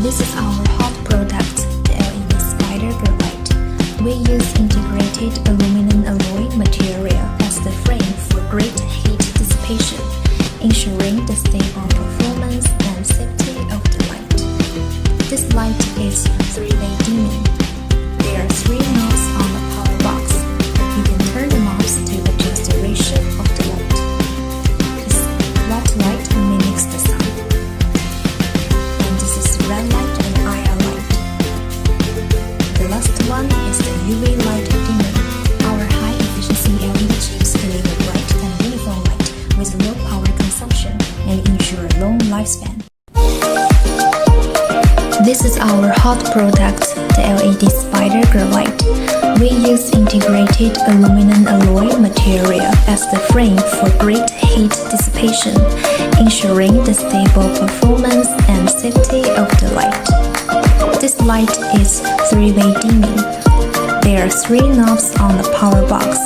This is our hot product, the LED spider grow light. We use integrated aluminum alloy material as the frame for great heat dissipation, ensuring the stable performance and safety of the light. This light is three-way dimming. There are three knobs on the power box. You can turn the knobs to adjust the ratio of the light. This white light mimics the sun. Red light and IR light. The last one is the UV light dimmer. Our high-efficiency LED chips deliver bright and uniform light with low power consumption and ensure long lifespan. This is our hot product, the LED spider grow light. We use integrated aluminum alloy material as the frame for great heat dissipation, ensuring the stable performance and safety of the light. This light is three-way dimming. There are three knobs on the power box.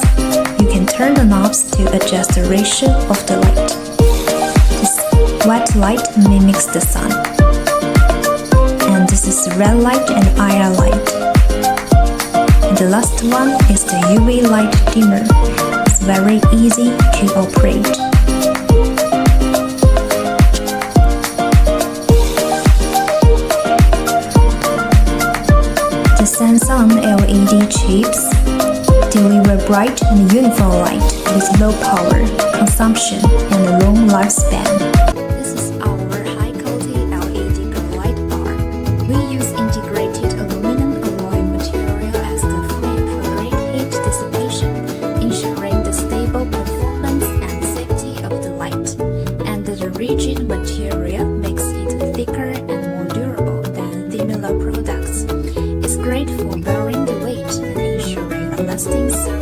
You can turn the knobs to adjust the ratio of the light. This white light mimics the sun. And this is red light and IR light. And the last one is the UV light dimmer. It's very easy to operate. The Samsung LED chips deliver bright and uniform light with low power consumption and long lifespan. This is our high-quality LED grow light bar. We use integrated aluminum alloy material as the frame for great heat dissipation, ensuring the stable performance and safety of the light. And the rigid material makes it thicker and more durable than similar products. It's great for bearing the weight and ensuring a lasting service.